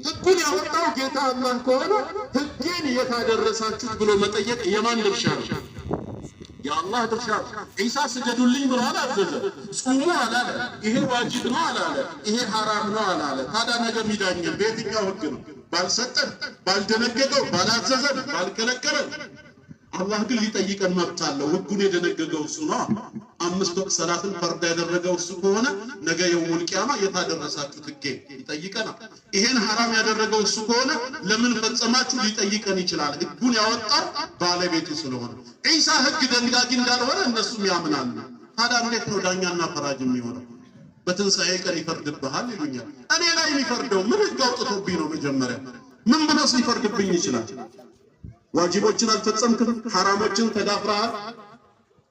ህጉን ያወጣው ጌታ አላህ ከሆነ ህጌን የታደረሳችሁት ብሎ መጠየቅ የማን ድርሻ ነው? የአላህ ድርሻ። ኢሳ ስገዱልኝ ብሎ አላዘዘ፣ ጾሙ አላለ፣ ይሄ ዋጅብ ነው አላለ፣ ይሄ ሐራም ነው አላለ። ታዲያ ነገ የሚዳኘን በየትኛው ህግ ነው? ባልሰጠን፣ ባልደነገገው፣ ባላዘዘን፣ ባልከለከለን። አላህ ግን ሊጠይቀን መብት አለው። ህጉን የደነገገው እሱ ነው። 5 ወቅት ሰላትን ፈርድ ያደረገው እሱ ከሆነ ነገ የውሙል ቂያማ የታደረሳችሁት ህጌ ይጠይቀናል። ይሄን ሐራም ያደረገው እሱ ከሆነ ለምን ፈጸማችሁ ሊጠይቀን ይችላል። ህጉን ያወጣው ባለቤቱ ስለሆነ። ኢሳ ህግ ደንጋጊ እንዳልሆነ እነሱም ያምናሉ። ታዲያ እንዴት ነው ዳኛና ፈራጅ የሚሆነው? በትንሣኤ ቀን ይፈርድብሃል ይሉኛል። እኔ ላይ የሚፈርደው ምን ህግ አውጥቶብኝ ነው? መጀመሪያ ምን ብሎስ ሊፈርድብኝ ይችላል? ዋጅቦችን አልፈጸምክም፣ ሐራሞችን ተዳፍረሃል፣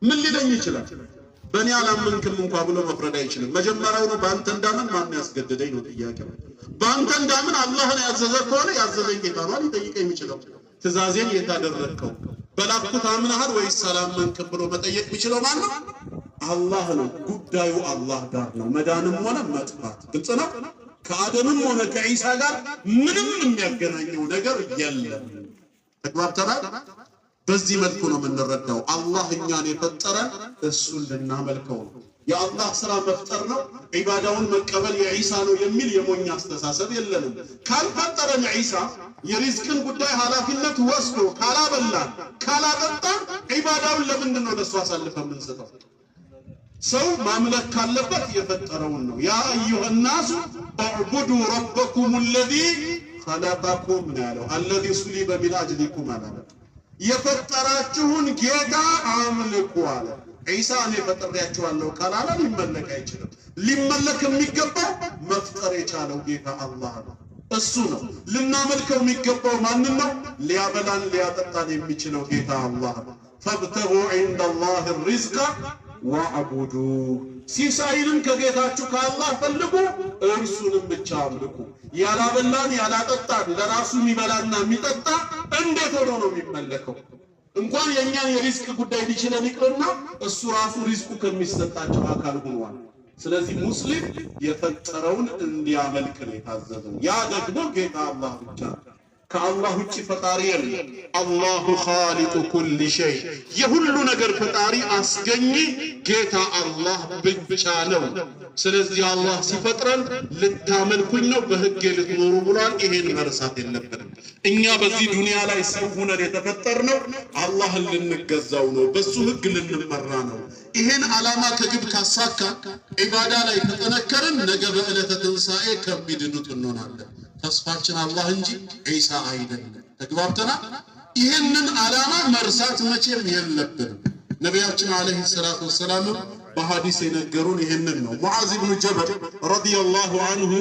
ምን ሊለኝ ይችላል? በእኔ አላመንክም እንኳን ብሎ መፍረድ አይችልም። መጀመሪያውኑ በአንተ እንዳምን ማን ያስገደደኝ ነው ጥያቄው። በአንተ እንዳምን አላህን ያዘዘ ከሆነ ያዘዘኝ ጌታ ነው ሊጠይቀኝ የሚችለው። ትእዛዜን የታደረግከው በላኩት አምነሃል ወይስ አላመንክም ብሎ መጠየቅ የሚችለው ማን ነው? አላህ ነው። ጉዳዩ አላህ ጋር ነው። መዳንም ሆነ መጥፋት ግልጽ ነው። ከአደምም ሆነ ከኢሳ ጋር ምንም የሚያገናኘው ነገር የለም። ተግባብተናል። በዚህ መልኩ ነው የምንረዳው። አላህ እኛን የፈጠረን እሱን ልናመልከው ነው። የአላህ ስራ መፍጠር ነው። ዒባዳውን መቀበል የዒሳ ነው የሚል የሞኝ አስተሳሰብ የለንም። ካልፈጠረን ዒሳ የሪዝቅን ጉዳይ ኃላፊነት ወስዶ ካላበላን ካላጠጣን ዒባዳውን ለምንድን ነው ለሱ አሳልፈን የምንሰጠው? ሰው ማምለክ ካለበት የፈጠረውን ነው። ያ አዩሃ ናሱ እዕቡዱ ረበኩም አለዚ ኸለቀኩም ያለው አለዚ ሱሊበ ሚን አጅሊኩም አለ። የፈጠራችሁን ጌታ አምልኩ አለ። ኢሳ እኔ ፈጥሬያችኋለሁ ካላለ ሊመለክ አይችልም። ሊመለክ የሚገባው መፍጠር የቻለው ጌታ አላህ ነው። እሱ ነው ልናመልከው የሚገባው። ማንን ነው? ሊያበላን ሊያጠጣን የሚችለው ጌታ አላህ ነው። ፈብተጉ ዒንደላሂ ሪዝቀ ወዕቡዱ፣ ሲሳይንም ከጌታችሁ ከአላህ ፈልጉ፣ እርሱንም ብቻ አምልኩ። ያላበላን ያላጠጣን ለራሱ የሚበላና የሚጠጣ እንዴት ሆኖ ነው የሚመለከው? እንኳን የእኛን የሪዝቅ ጉዳይ ሊችለን ይቅርና እሱ ራሱ ሪዝቁ ከሚሰጣቸው አካል ሆኗል። ስለዚህ ሙስሊም የፈጠረውን እንዲያመልክ ነው የታዘዘው። ያ ደግሞ ጌታ አላህ ብቻ ነው። ከአላህ ውጭ ፈጣሪ የለም። አላሁ ኻሊቁ ኩሊ ሸይ፣ የሁሉ ነገር ፈጣሪ አስገኝ ጌታ አላህ ብቻ ነው። ስለዚህ አላህ ሲፈጥረን ልታመልኩኝ ነው፣ በህጌ ልትኖሩ ብሏል። ይሄን መርሳት የለብንም። እኛ በዚህ ዱንያ ላይ ሰው ሆነን የተፈጠርነው አላህን ልንገዛው ነው፣ በሱ ህግ ልንመራ ነው። ይሄን ዓላማ ከግብ ካሳካ ዒባዳ ላይ ተጠነከርን፣ ነገ በዕለተ ትንሣኤ ከሚድኑት እንሆናለን። ተስፋችን አላህ እንጂ ኢሳ አይደለም። ተግባብተናል። ይሄንን ዓላማ መርሳት መቼም የለብንም። ነቢያችን አለይሂ ሰላቱ ወሰላም በሐዲስ የነገሩን ይሄንን ነው። ሙዓዝ ኢብኑ ጀበል ረዲየላሁ ዐንሁ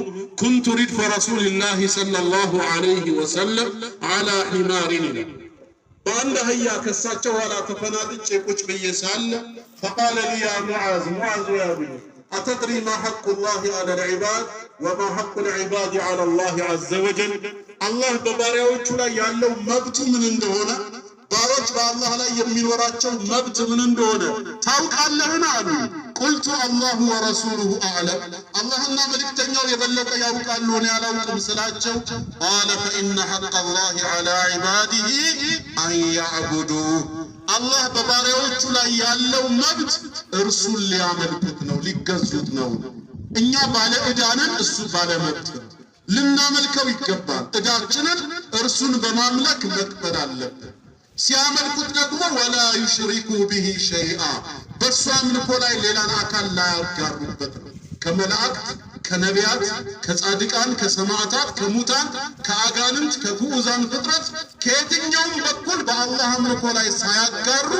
ኩንቱ ሪድፈ ረሱሊላሂ ሰለላሁ ዐለይሂ ወሰለም ዐላ ሒማሪን፣ በአንድ አህያ ከሳቸው ኋላ ተፈናጥጬ ቁጭ ብዬ ሳለ ፈቃለ ሊ ያ ሙዓዝ፣ ሙዓዝ ያሉኝ አተድሪ ማ ሐቁ ላሂ ዐለ ልዕባድ ወማ ሐቁ ልዕባድ ዐለ ላሂ ዐዘ ወጀል፣ አላህ በባሪያዎቹ ላይ ያለው መብቱ ምን እንደሆነ፣ ባሮች በአላህ ላይ የሚኖራቸው መብት ምን እንደሆነ ታውቃለህን አሉ። ቁልቱ አላሁ ወረሱሉሁ አዕለም፣ አላህና መልእክተኛው የበለጠ ያውቃሉ እኔ አላውቅም ስላቸው፣ ቃለ ፈኢነ ሐቀ ላሂ ዐላ ዒባዲሂ አን ያዕቡዱህ፣ አላህ በባሪያዎቹ ላይ ያለው መብት እርሱን ሊያመልኩት ነው፣ ሊገዙት ነው። እኛ ባለ ዕዳንን፣ እሱ ባለ መብት ነው። ልናመልከው ይገባል። ዕዳችንን እርሱን በማምለክ መክፈል አለብን። ሲያመልኩት ደግሞ ወላ ዩሽሪኩ ቢሂ ሸይአ፣ በእሱ አምልኮ ላይ ሌላን አካል ላያጋሩበት ነው። ከመላእክት፣ ከነቢያት፣ ከጻድቃን፣ ከሰማዕታት፣ ከሙታን፣ ከአጋንንት፣ ከግዑዛን ፍጥረት ከየትኛውም በኩል በአላህ አምልኮ ላይ ሳያጋሩ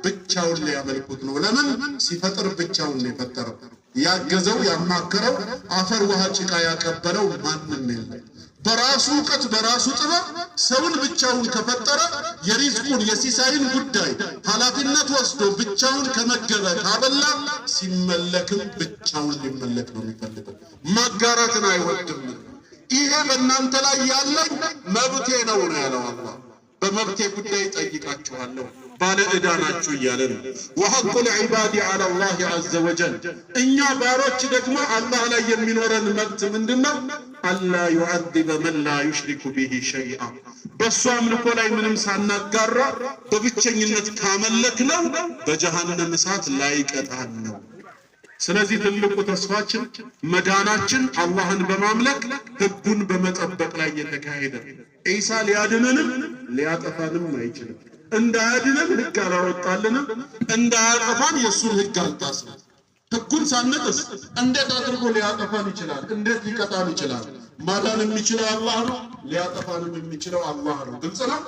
ብቻውን ሊያመልኩት ነው። ለምን? ሲፈጥር ብቻውን ነው የፈጠረው። ያገዘው ያማከረው አፈር ውሃ ጭቃ ያቀበለው ማንም የለም። በራሱ እውቀት በራሱ ጥበብ ሰውን ብቻውን ከፈጠረ የሪዝቁን የሲሳይን ጉዳይ ኃላፊነት ወስዶ ብቻውን ከመገበ ካበላ ሲመለክም ብቻውን ሊመለክ ነው የሚፈልገው። ማጋራትን አይወድም። ይሄ በእናንተ ላይ ያለኝ መብቴ ነው ነው ያለው አላህ። በመብቴ ጉዳይ ጠይቃችኋለሁ፣ ባለ ዕዳ ናችሁ እያለ ነው። ወሐቁ ልዕባድ ዐላ ላህ ዐዘ ወጀል፣ እኛ ባሮች ደግሞ አላህ ላይ የሚኖረን መብት ምንድነው? አላ ዩዐዚበ መን ላ ዩሽሪኩ ቢሂ ሸይአ በሱ አምልኮ ላይ ምንም ሳናጋራ በብቸኝነት ካመለክነው በጀሃነም እሳት ላይቀጣን ነው። ስለዚህ ትልቁ ተስፋችን መዳናችን አላህን በማምለክ ህጉን በመጠበቅ ላይ የተካሄደ። ኢሳ ሊያድነንም ሊያጠፋንም አይችልም። እንዳያድነን ህግ አላወጣልንም፣ እንዳያጠፋን የሱን ህግ አልጣስንም። ህጉን ሳንጥስ እንዴት አድርጎ ሊያጠፋን ይችላል? እንዴት ሊቀጣን ይችላል? ማዳን የሚችለው አላህ ነው፣ ሊያጠፋንም የሚችለው አላህ ነው። ግልጽ ነው።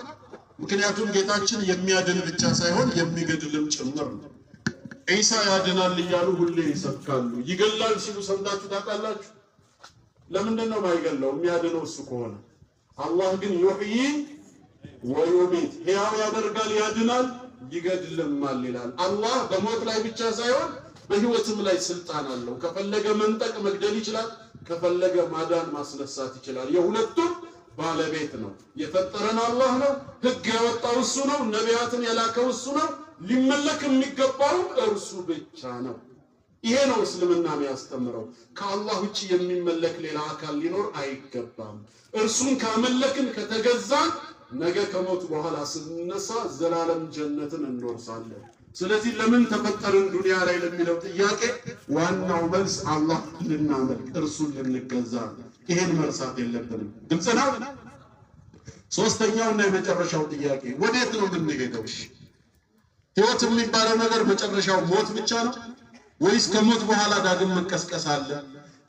ምክንያቱም ጌታችን የሚያድን ብቻ ሳይሆን የሚገድልም ጭምር ነው። ኢሳ ያድናል እያሉ ሁሌ ይሰብካሉ። ይገላል ሲሉ ሰምታችሁ ታውቃላችሁ? ለምንድን ነው የማይገለው? የሚያድነው እሱ ከሆነ። አላህ ግን ዩህዪ ወዩሚት፣ ሕያው ያደርጋል፣ ያድናል፣ ይገድልማል ይላል። አላህ በሞት ላይ ብቻ ሳይሆን በህይወትም ላይ ስልጣን አለው። ከፈለገ መንጠቅ መግደል ይችላል፣ ከፈለገ ማዳን ማስነሳት ይችላል። የሁለቱም ባለቤት ነው። የፈጠረን አላህ ነው። ህግ ያወጣው እሱ ነው። ነቢያትን የላከው እሱ ነው። ሊመለክ የሚገባው እርሱ ብቻ ነው። ይሄ ነው እስልምና የሚያስተምረው። ከአላህ ውጪ የሚመለክ ሌላ አካል ሊኖር አይገባም። እርሱን ካመለክን ከተገዛን ነገ ከሞት በኋላ ስንነሳ ዘላለም ጀነትን እንወርሳለን። ስለዚህ ለምን ተፈጠርን ዱንያ ላይ ለሚለው ጥያቄ ዋናው መልስ አላህ ልናመልክ እርሱን ልንገዛ። ይሄን መርሳት የለብንም። ግልጽ ነው። ሶስተኛውና የመጨረሻው ጥያቄ ወዴት ነው የምንሄደው? ህይወት የሚባለው ነገር መጨረሻው ሞት ብቻ ነው ወይስ ከሞት በኋላ ዳግም መቀስቀስ አለ?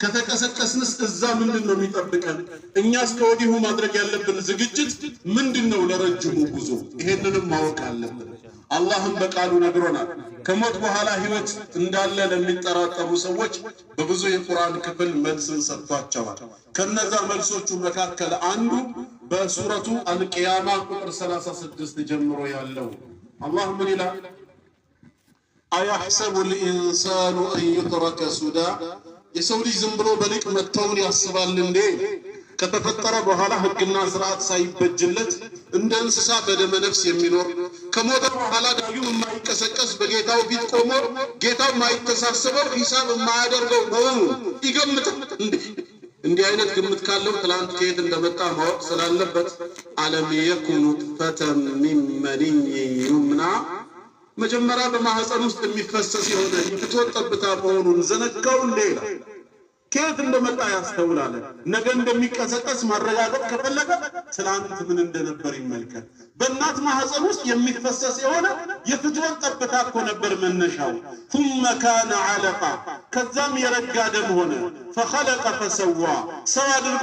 ከተቀሰቀስንስ እዛ ምንድነው የሚጠብቀን? እኛስ ከወዲሁ ማድረግ ያለብን ዝግጅት ምንድነው ለረጅሙ ጉዞ? ይሄንንም ማወቅ አለብን። አላህም በቃሉ ነግሮናል። ከሞት በኋላ ህይወት እንዳለ ለሚጠራጠሩ ሰዎች በብዙ የቁርአን ክፍል መልስን ሰጥቷቸዋል። ከነዛ መልሶቹ መካከል አንዱ በሱረቱ አልቂያማ ቁጥር 36 ጀምሮ ያለው አላህ ምን ይላል? አያሕሰቡ ልኢንሳኑ አን ዩትረከ ሱዳ፣ የሰው ልጅ ዝም ብሎ በሊቅ መተውን ያስባል እንዴ? ከተፈጠረ በኋላ ህግና ስርዓት ሳይበጅለት እንደ እንስሳ በደመ ነፍስ የሚኖር ከሞተ በኋላ ዳግም የማይቀሰቀስ በጌታው ፊት ቆሞ ጌታው የማይተሳሰበው ሂሳብ የማያደርገው መሆኑ ይገምታል እንዴ? እንዲህ አይነት ግምት ካለው ትላንት ከየት እንደመጣ ማወቅ ስላለበት አለም የኩኑ ፈተን ሚን መኒይ ዩምና፣ መጀመሪያ በማህፀን ውስጥ የሚፈሰስ የሆነ የፍትወት ጠብታ መሆኑን ዘነጋው እንዴ ይላል። ከየት እንደመጣ ያስተውላል። ነገ እንደሚቀሰቀስ ማረጋገጥ ከፈለገ ትላንት ምን እንደነበር ይመልከት። በእናት ማህፀን ውስጥ የሚፈሰስ የሆነ የፍትወት ጠብታ እኮ ነበር መነሻው። ثم كان علقة፣ ከዛም የረጋ ደም ሆነ። فخلق فسوى፣ ሰው አድርጎ